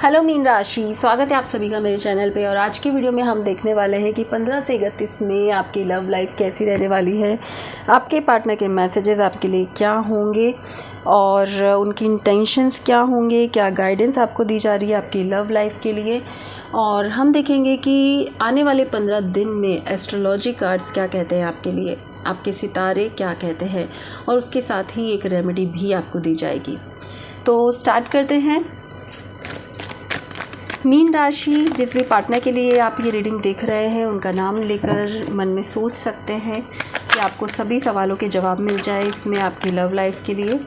Hello mean राशि, स्वागत है आप सभी का मेरे चैनल पे। और आज की वीडियो में हम देखने वाले हैं कि 15 से 31 में आपकी लव लाइफ कैसी रहने वाली है, आपके पार्टनर के मैसेजेस आपके लिए क्या होंगे और उनकी इंटेंशंस क्या होंगे, क्या गाइडेंस आपको दी जा रही है आपकी लव लाइफ के लिए। और हम देखेंगे कि आने वाले 15 दिन में एस्ट्रोलॉजी कार्ड्स क्या कहते हैं आपके लिए, आपके सितारे क्या कहते हैं, और उसके साथ ही एक रेमेडी भी आपको दी जाएगी। तो स्टार्ट करते हैं। मीन राशि, जिस भी पार्टनर के लिए आप ये रीडिंग देख रहे हैं उनका नाम लेकर मन में सोच सकते हैं कि आपको सभी सवालों के जवाब मिल जाए इसमें आपकी लव लाइफ के लिए।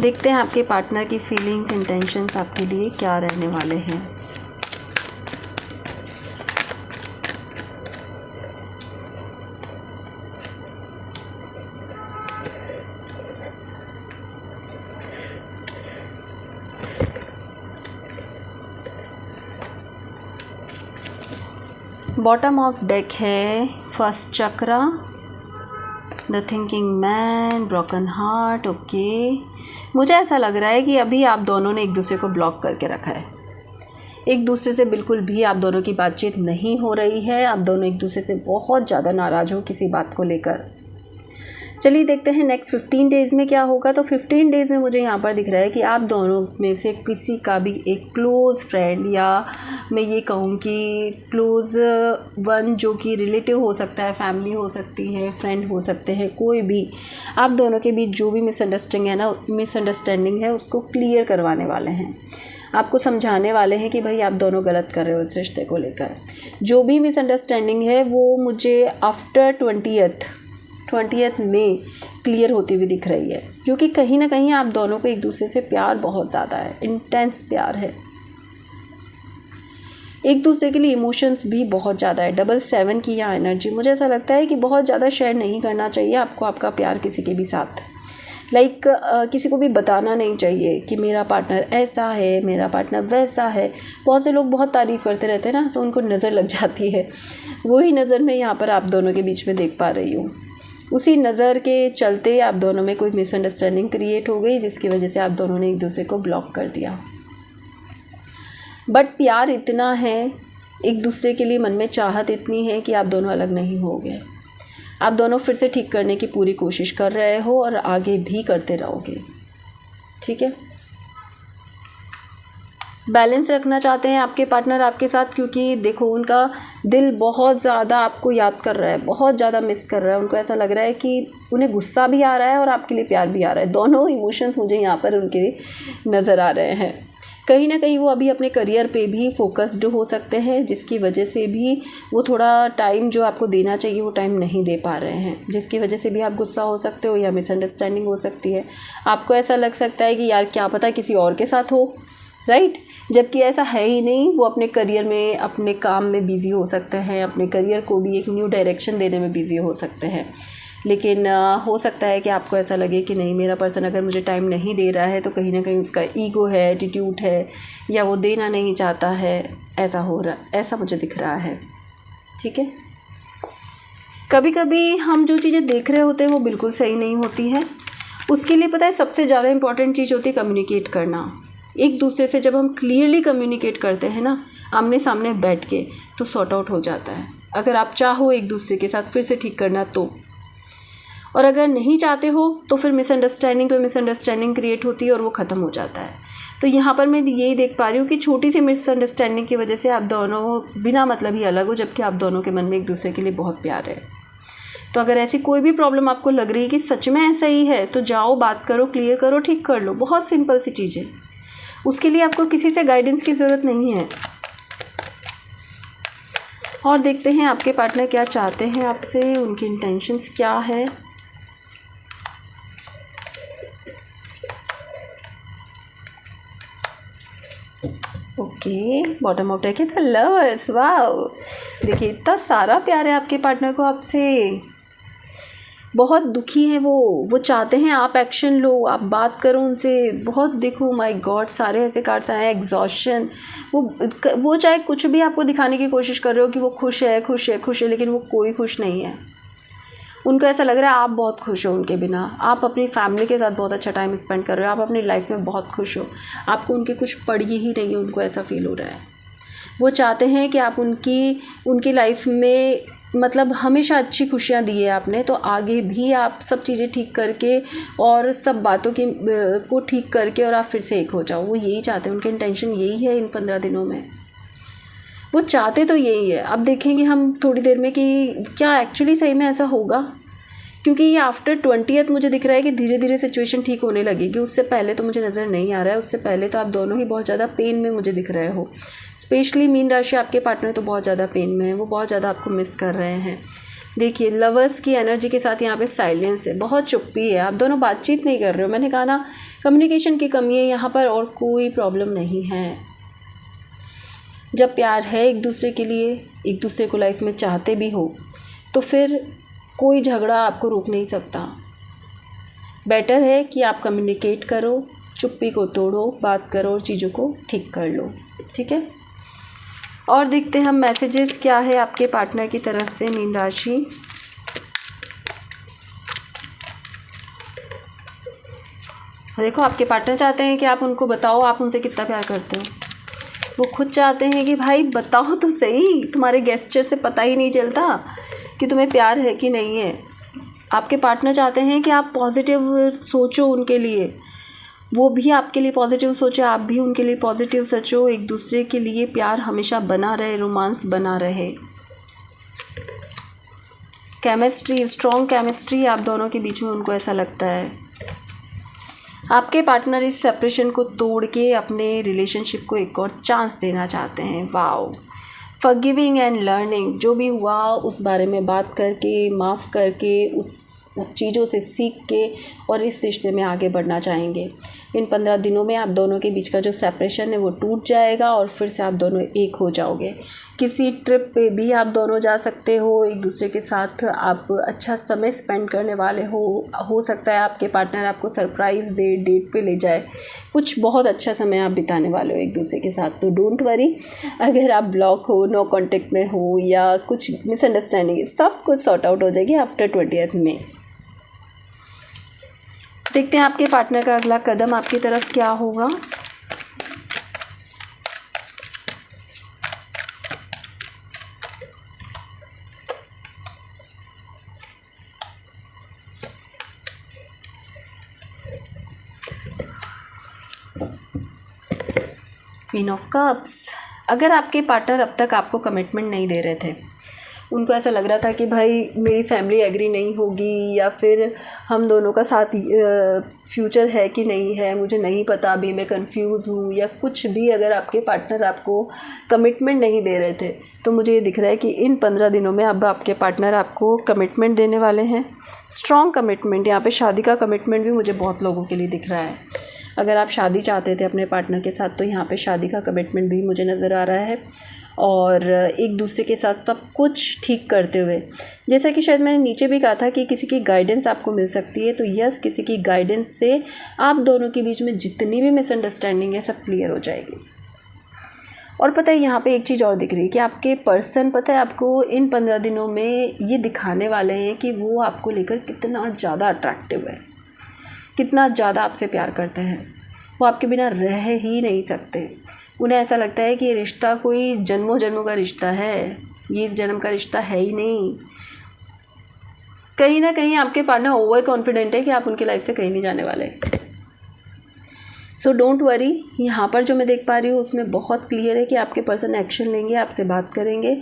देखते हैं आपके पार्टनर की फीलिंग्स, इंटेंशंस आपके लिए क्या रहने वाले हैं। बॉटम ऑफ डेक है first chakra, the thinking man, broken heart. Okay, मुझे ऐसा लग रहा है कि अभी आप दोनों ने एक दूसरे को ब्लॉक करके रखा है। एक दूसरे से बिल्कुल भी आप दोनों की बातचीत नहीं हो रही है। आप दोनों एक दूसरे से बहुत ज़्यादा नाराज़ हो किसी बात को लेकर। चलिए देखते हैं नेक्स्ट 15 डेज़ में क्या होगा। तो 15 डेज़ में मुझे यहाँ पर दिख रहा है कि आप दोनों में से किसी का भी एक क्लोज़ फ्रेंड, या मैं ये कहूँ कि क्लोज़ वन, जो कि रिलेटिव हो सकता है, फैमिली हो सकती है, फ्रेंड हो सकते हैं, कोई भी, आप दोनों के बीच जो भी मिसअंडरस्टैंडिंग है उसको क्लियर करवाने वाले हैं। आपको समझाने वाले हैं कि भाई आप दोनों गलत कर रहे हो इस रिश्ते को लेकर। जो भी मिसअंडरस्टैंडिंग है वो मुझे आफ्टर 20th में क्लियर होती हुई दिख रही है, क्योंकि कहीं ना कहीं आप दोनों को एक दूसरे से प्यार बहुत ज़्यादा है, इंटेंस प्यार है, एक दूसरे के लिए इमोशंस भी बहुत ज़्यादा है। 7 की यहाँ एनर्जी, मुझे ऐसा लगता है कि बहुत ज़्यादा शेयर नहीं करना चाहिए आपको आपका प्यार किसी के भी साथ। किसी को भी बताना नहीं चाहिए कि मेरा पार्टनर ऐसा है, मेरा पार्टनर वैसा है। बहुत से लोग बहुत तारीफ़ करते रहते हैं ना, तो उनको नज़र लग जाती है। वही नज़र मैं यहाँ पर आप दोनों के बीच में देख पा रही हूँ। उसी नज़र के चलते आप दोनों में कोई मिसअंडरस्टैंडिंग क्रिएट हो गई, जिसकी वजह से आप दोनों ने एक दूसरे को ब्लॉक कर दिया। बट प्यार इतना है, एक दूसरे के लिए मन में चाहत इतनी है कि आप दोनों अलग नहीं हो गए। आप दोनों फिर से ठीक करने की पूरी कोशिश कर रहे हो और आगे भी करते रहोगे। ठीक है, बैलेंस रखना चाहते हैं आपके पार्टनर आपके साथ, क्योंकि देखो उनका दिल बहुत ज़्यादा आपको याद कर रहा है, बहुत ज़्यादा मिस कर रहा है। उनको ऐसा लग रहा है कि उन्हें गुस्सा भी आ रहा है और आपके लिए प्यार भी आ रहा है। दोनों इमोशंस मुझे यहाँ पर उनके नज़र आ रहे हैं। कहीं ना कहीं वो अभी अपने करियर पे भी फोकस्ड हो सकते हैं, जिसकी वजह से भी वो थोड़ा टाइम जो आपको देना चाहिए वो टाइम नहीं दे पा रहे हैं, जिसकी वजह से भी आप गुस्सा हो सकते हो या मिसअंडरस्टैंडिंग हो सकती है। आपको ऐसा लग सकता है कि यार क्या पता किसी और के साथ हो, राइट, जबकि ऐसा है ही नहीं। वो अपने करियर में, अपने काम में बिज़ी हो सकते हैं, अपने करियर को भी एक न्यू डायरेक्शन देने में बिज़ी हो सकते हैं। लेकिन हो सकता है कि आपको ऐसा लगे कि नहीं, मेरा पर्सन अगर मुझे टाइम नहीं दे रहा है तो कहीं ना कहीं उसका ईगो है, एटीट्यूड है, या वो देना नहीं चाहता है। ऐसा मुझे दिख रहा है। ठीक है, कभी कभी हम जो चीज़ें देख रहे होते हैं वो बिल्कुल सही नहीं होती है। उसके लिए पता है सबसे ज़्यादा इंपॉर्टेंट चीज़ होती है कम्युनिकेट करना। एक दूसरे से जब हम क्लियरली कम्युनिकेट करते हैं ना, आमने सामने बैठ के, तो सॉर्ट आउट हो जाता है। अगर आप चाहो एक दूसरे के साथ फिर से ठीक करना तो, और अगर नहीं चाहते हो तो फिर मिसअंडरस्टैंडिंग पे मिसअंडरस्टैंडिंग क्रिएट होती है और वो ख़त्म हो जाता है। तो यहाँ पर मैं यही देख पा रही हूँ कि छोटी सी मिसअंडरस्टैंडिंग की वजह से आप दोनों बिना मतलब ही अलग हो, जबकि आप दोनों के मन में एक दूसरे के लिए बहुत प्यार है। तो अगर ऐसी कोई भी प्रॉब्लम आपको लग रही है कि सच में ऐसा ही है, तो जाओ, बात करो, क्लियर करो, ठीक कर लो। बहुत सिंपल सी चीज़ है, उसके लिए आपको किसी से गाइडेंस की ज़रूरत नहीं है। और देखते हैं आपके पार्टनर क्या चाहते हैं आपसे, उनकी इंटेंशंस क्या है। ओके, बॉटम ऑफ डेक है द लवर्स। वाओ, देखिए इतना सारा प्यार है आपके पार्टनर को आपसे। बहुत दुखी हैं वो चाहते हैं आप एक्शन लो, आप बात करो उनसे। बहुत, देखो माय गॉड, सारे ऐसे कार्ड्स आए हैं। एग्जॉशन, वो चाहे कुछ भी आपको दिखाने की कोशिश कर रहे हो कि वो खुश है, लेकिन वो कोई खुश नहीं है। उनको ऐसा लग रहा है आप बहुत खुश हो उनके बिना, आप अपनी फैमिली के साथ बहुत अच्छा टाइम स्पेंड कर रहे हो, आप अपनी लाइफ में बहुत खुश हो, आपको उनकी कुछ पड़ी ही नहीं है, उनको ऐसा फील हो रहा है। वो चाहते हैं कि आप उनकी लाइफ में मतलब हमेशा अच्छी खुशियाँ दी है आपने, तो आगे भी आप सब चीज़ें ठीक करके और सब बातों को ठीक करके और आप फिर से एक हो जाओ। वो यही चाहते हैं, उनकी इंटेंशन यही है इन 15 दिनों में, वो चाहते तो यही है। अब देखेंगे हम थोड़ी देर में कि क्या एक्चुअली सही में ऐसा होगा, क्योंकि ये आफ्टर 20th मुझे दिख रहा है कि धीरे धीरे सिचुएशन ठीक होने लगेगी। उससे पहले तो मुझे नज़र नहीं आ रहा है, उससे पहले तो आप दोनों ही बहुत ज़्यादा पेन में मुझे दिख रहे हो। स्पेशली मीन राशि आपके पार्टनर तो बहुत ज़्यादा पेन में है, वो बहुत ज़्यादा आपको मिस कर रहे हैं। देखिए लवर्स की एनर्जी के साथ यहाँ पे साइलेंस है, बहुत चुप्पी है, आप दोनों बातचीत नहीं कर रहे हो। मैंने कहा ना कम्युनिकेशन की कमी है यहाँ पर, और कोई प्रॉब्लम नहीं है। जब प्यार है एक दूसरे के लिए, एक दूसरे को लाइफ में चाहते भी हो, तो फिर कोई झगड़ा आपको रोक नहीं सकता। बेटर है कि आप कम्युनिकेट करो, चुप्पी को तोड़ो, बात करो और चीज़ों को ठीक कर लो, ठीक है। और देखते हैं हम मैसेजेस क्या है आपके पार्टनर की तरफ से मीन राशि। देखो आपके पार्टनर चाहते हैं कि आप उनको बताओ आप उनसे कितना प्यार करते हो। वो खुद चाहते हैं कि भाई बताओ तो सही, तुम्हारे गेस्चर से पता ही नहीं चलता कि तुम्हें प्यार है कि नहीं है। आपके पार्टनर चाहते हैं कि आप पॉजिटिव सोचो उनके लिए, वो भी आपके लिए पॉजिटिव सोचे, आप भी उनके लिए पॉजिटिव सोचो, एक दूसरे के लिए प्यार हमेशा बना रहे, रोमांस बना रहे। केमिस्ट्री, स्ट्रॉन्ग केमिस्ट्री आप दोनों के बीच में, उनको ऐसा लगता है। आपके पार्टनर इस सेपरेशन को तोड़ के अपने रिलेशनशिप को एक और चांस देना चाहते हैं। वाओ, फॉरगिविंग एंड लर्निंग, जो भी हुआ उस बारे में बात करके, माफ़ करके, उस चीज़ों से सीख के और इस रिश्ते में आगे बढ़ना चाहेंगे। इन 15 दिनों में आप दोनों के बीच का जो सेपरेशन है वो टूट जाएगा और फिर से आप दोनों एक हो जाओगे। किसी ट्रिप पे भी आप दोनों जा सकते हो, एक दूसरे के साथ आप अच्छा समय स्पेंड करने वाले हो सकता है आपके पार्टनर आपको सरप्राइज़ दे, डेट पे ले जाए, कुछ बहुत अच्छा समय आप बिताने वाले हो एक दूसरे के साथ। तो डोंट वरी, अगर आप ब्लॉक हो, नो कांटेक्ट में हो या कुछ मिसअंडरस्टैंडिंग है, सब कुछ सॉर्ट आउट हो जाएगी आफ्टर 20th में। देखते हैं आपके पार्टनर का अगला कदम आपकी तरफ क्या होगा। क्वीन ऑफ कप्स, अगर आपके पार्टनर अब तक आपको कमिटमेंट नहीं दे रहे थे, उनको ऐसा लग रहा था कि भाई मेरी फैमिली एग्री नहीं होगी या फिर हम दोनों का साथ फ्यूचर है कि नहीं है मुझे नहीं पता, अभी मैं कंफ्यूज हूँ या कुछ भी, अगर आपके पार्टनर आपको कमिटमेंट नहीं दे रहे थे, तो मुझे ये दिख रहा है कि इन 15 दिनों में अब आपके पार्टनर आपको कमिटमेंट देने वाले हैं। स्ट्रॉन्ग कमिटमेंट, यहाँ पे शादी का कमिटमेंट भी मुझे बहुत लोगों के लिए दिख रहा है। अगर आप शादी चाहते थे अपने पार्टनर के साथ, तो यहाँ पे शादी का कमिटमेंट भी मुझे नज़र आ रहा है। और एक दूसरे के साथ सब कुछ ठीक करते हुए, जैसा कि शायद मैंने नीचे भी कहा था कि किसी की गाइडेंस आपको मिल सकती है, तो यस, किसी की गाइडेंस से आप दोनों के बीच में जितनी भी मिसअंडरस्टैंडिंग है सब क्लियर हो जाएगी। और पता है यहाँ पे एक चीज़ और दिख रही है कि आपके पर्सन, पता है आपको इन 15 दिनों में ये दिखाने वाले हैं कि वो आपको लेकर कितना ज़्यादा अट्रैक्टिव है, कितना ज़्यादा आपसे प्यार करते हैं। वो आपके बिना रह ही नहीं सकते। उन्हें ऐसा लगता है कि ये रिश्ता कोई जन्मों जन्मों का रिश्ता है, ये जन्म का रिश्ता है ही नहीं। कहीं ना कहीं आपके पार्टनर ओवर कॉन्फिडेंट है कि आप उनकी लाइफ से कहीं नहीं जाने वाले। सो डोंट वरी, यहाँ पर जो मैं देख पा रही हूँ उसमें बहुत क्लियर है कि आपके पर्सन एक्शन लेंगे, आपसे बात करेंगे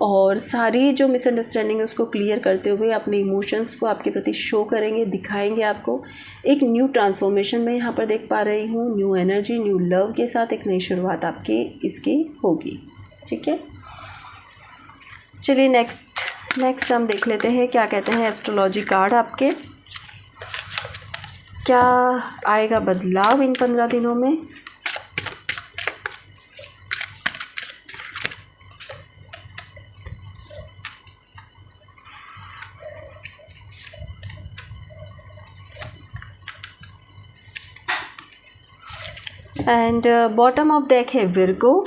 और सारी जो मिसअंडरस्टैंडिंग है उसको क्लियर करते हुए अपने इमोशंस को आपके प्रति शो करेंगे, दिखाएंगे आपको। एक न्यू ट्रांसफॉर्मेशन मैं यहाँ पर देख पा रही हूँ, न्यू एनर्जी, न्यू लव के साथ एक नई शुरुआत आपकी इसकी होगी। ठीक है, चलिए नेक्स्ट हम देख लेते हैं क्या कहते हैं एस्ट्रोलॉजी कार्ड आपके। क्या आएगा बदलाव इन 15 दिनों में। एंड बॉटम ऑफ डेक है Virgo.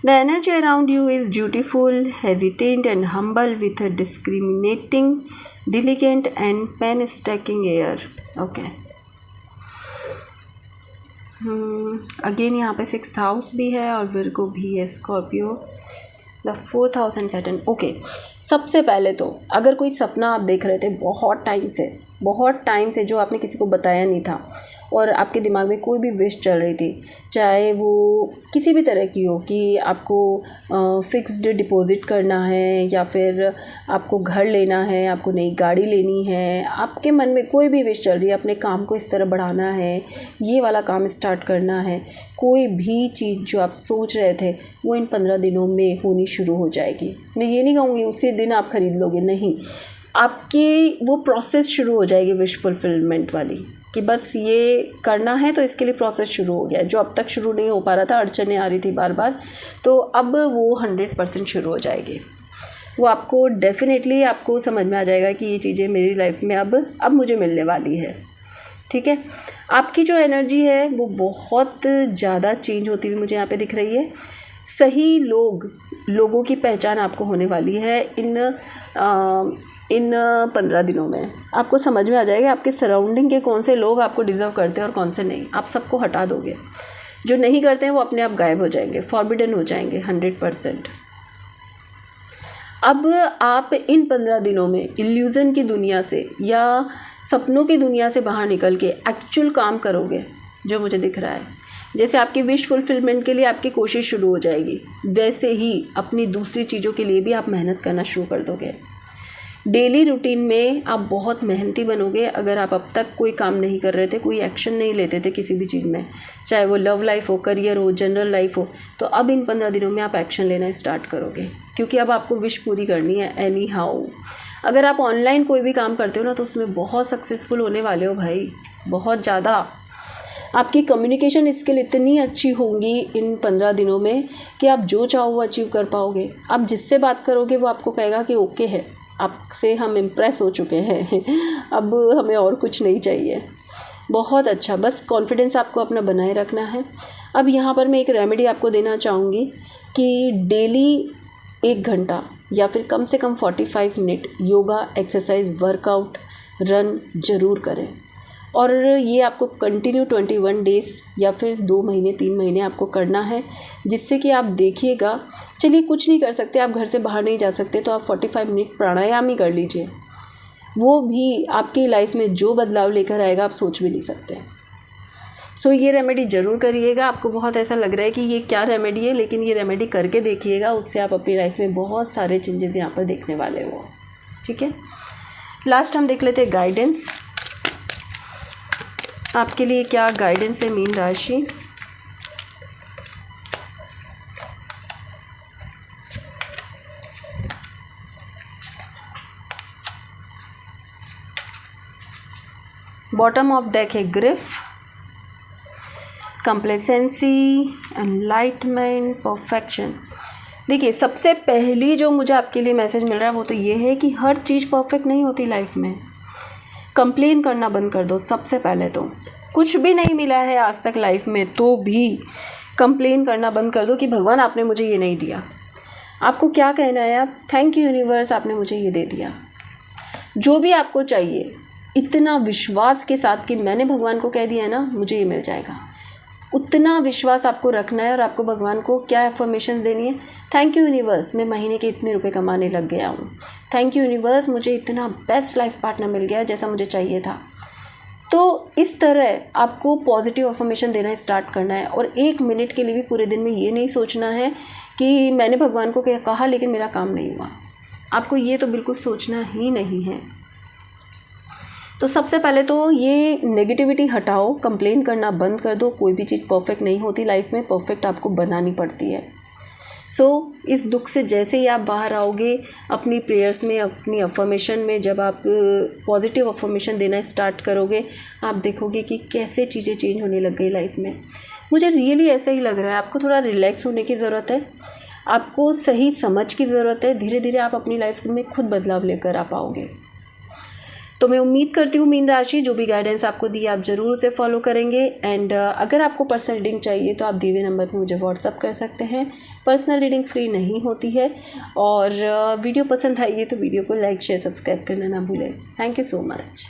The energy around you is dutiful, hesitant and humble with a discriminating diligent and painstaking air, okay. Again यहाँ पे 6th हाउस भी है और विर्गो भी है, Scorpio, the 4th house and Saturn, okay. सबसे पहले तो अगर कोई सपना आप देख रहे थे बहुत टाइम से जो आपने किसी को बताया नहीं था और आपके दिमाग में कोई भी विश चल रही थी, चाहे वो किसी भी तरह की हो कि आपको फिक्स्ड डिपॉजिट करना है या फिर आपको घर लेना है, आपको नई गाड़ी लेनी है, आपके मन में कोई भी विश चल रही है, अपने काम को इस तरह बढ़ाना है, ये वाला काम स्टार्ट करना है, कोई भी चीज़ जो आप सोच रहे थे वो इन 15 दिनों में होनी शुरू हो जाएगी। मैं ये नहीं कहूँगी उसी दिन आप खरीद लोगे, नहीं, आपकी वो प्रोसेस शुरू हो जाएगी विश फुलफिलमेंट वाली, कि बस ये करना है तो इसके लिए प्रोसेस शुरू हो गया। जो अब तक शुरू नहीं हो पा रहा था, अड़चनें आ रही थी बार बार, तो अब वो 100% शुरू हो जाएगी। वो आपको डेफिनेटली आपको समझ में आ जाएगा कि ये चीज़ें मेरी लाइफ में अब मुझे मिलने वाली है, ठीक है। आपकी जो एनर्जी है वो बहुत ज़्यादा चेंज होती हुई मुझे यहाँ पे दिख रही है। सही लोगों की पहचान आपको होने वाली है इन 15 दिनों में। आपको समझ में आ जाएगा आपके सराउंडिंग के कौन से लोग आपको डिज़र्व करते हैं और कौन से नहीं। आप सबको हटा दोगे, जो नहीं करते हैं वो अपने आप गायब हो जाएंगे, फॉरबिडन हो जाएंगे 100%। अब आप इन 15 दिनों में इल्यूज़न की दुनिया से या सपनों की दुनिया से बाहर निकल के एक्चुअल काम करोगे, जो मुझे दिख रहा है। जैसे आपकी विश फुलफिलमेंट के लिए आपकी कोशिश शुरू हो जाएगी, वैसे ही अपनी दूसरी चीज़ों के लिए भी आप मेहनत करना शुरू कर दोगे। डेली रूटीन में आप बहुत मेहनती बनोगे। अगर आप अब तक कोई काम नहीं कर रहे थे, कोई एक्शन नहीं लेते थे किसी भी चीज़ में, चाहे वो लव लाइफ हो, करियर हो, जनरल लाइफ हो, तो अब इन 15 दिनों में आप एक्शन लेना स्टार्ट करोगे, क्योंकि अब आपको विश पूरी करनी है एनी हाउ। अगर आप ऑनलाइन कोई भी काम करते हो ना, तो उसमें बहुत सक्सेसफुल होने वाले हो भाई, बहुत ज़्यादा। आपकी कम्युनिकेशन स्किल इतनी अच्छी होंगी इन 15 दिनों में कि आप जो चाहो वो अचीव कर पाओगे। आप जिससे बात करोगे वो आपको कहेगा कि ओके है, आपसे हम इम्प्रेस हो चुके हैं, अब हमें और कुछ नहीं चाहिए। बहुत अच्छा, बस कॉन्फिडेंस आपको अपना बनाए रखना है। अब यहाँ पर मैं एक रेमेडी आपको देना चाहूँगी कि डेली 1 घंटा या फिर कम से कम 45 minute yoga, exercise, workout, run ज़रूर करें। और ये आपको कंटिन्यू 21 डेज़ या फिर 2 महीने 3 महीने आपको करना है, जिससे कि आप देखिएगा। चलिए कुछ नहीं कर सकते, आप घर से बाहर नहीं जा सकते, तो आप 45 मिनट प्राणायाम ही कर लीजिए। वो भी आपकी लाइफ में जो बदलाव लेकर आएगा आप सोच भी नहीं सकते। सो ये रेमेडी ज़रूर करिएगा। आपको बहुत ऐसा लग रहा है कि ये क्या रेमेडी है, लेकिन ये रेमेडी करके देखिएगा, उससे आप अपनी लाइफ में बहुत सारे चेंजेस यहाँ पर देखने वाले हो, ठीक है। लास्ट हम देख लेते हैं गाइडेंस। आपके लिए क्या गाइडेंस है मीन राशि। बॉटम ऑफ डेक है ग्रिफ, कंप्लेसेंसी, एनलाइटमेंट, परफेक्शन। देखिए, सबसे पहली जो मुझे आपके लिए मैसेज मिल रहा है वो तो ये है कि हर चीज़ परफेक्ट नहीं होती लाइफ में। कंप्लेन करना बंद कर दो। सबसे पहले तो कुछ भी नहीं मिला है आज तक लाइफ में, तो भी कंप्लेन करना बंद कर दो कि भगवान आपने मुझे ये नहीं दिया। आपको क्या कहना है, आप थैंक यू यूनिवर्स, आपने मुझे ये दे दिया। जो भी आपको चाहिए, इतना विश्वास के साथ कि मैंने भगवान को कह दिया है ना, मुझे ये मिल जाएगा, उतना विश्वास आपको रखना है। और आपको भगवान को क्या एफर्मेशंस देनी है, थैंक यू यूनिवर्स, मैं महीने के इतने रुपए कमाने लग गया हूँ। थैंक यू यूनिवर्स, मुझे इतना बेस्ट लाइफ पार्टनर मिल गया जैसा मुझे चाहिए था। तो इस तरह आपको पॉजिटिव अफर्मेशन देना स्टार्ट करना है। और 1 मिनट के लिए भी पूरे दिन में ये नहीं सोचना है कि मैंने भगवान को कहा लेकिन मेरा काम नहीं हुआ। आपको ये तो बिल्कुल सोचना ही नहीं है। तो सबसे पहले तो ये नेगेटिविटी हटाओ, कंप्लेन करना बंद कर दो। कोई भी चीज़ परफेक्ट नहीं होती लाइफ में, परफेक्ट आपको बनानी पड़ती है। सो इस दुख से जैसे ही आप बाहर आओगे, अपनी प्रेयर्स में, अपनी अफर्मेशन में, जब आप पॉजिटिव अफर्मेशन देना स्टार्ट करोगे, आप देखोगे कि कैसे चीज़ें चेंज होने लग गई लाइफ में। मुझे रियली ऐसा ही लग रहा है। आपको थोड़ा रिलैक्स होने की ज़रूरत है, आपको सही समझ की ज़रूरत है। धीरे धीरे आप अपनी लाइफ में खुद बदलाव लेकर आ पाओगे। तो मैं उम्मीद करती हूँ मीन राशि जो भी गाइडेंस आपको दी आप ज़रूर उसे फॉलो करेंगे। एंड अगर आपको पर्सनल रीडिंग चाहिए तो आप दिए हुए नंबर पर मुझे व्हाट्सअप कर सकते हैं। पर्सनल रीडिंग फ्री नहीं होती है। और वीडियो पसंद आई है तो वीडियो को लाइक शेयर सब्सक्राइब करना ना भूलें। Thank you so much.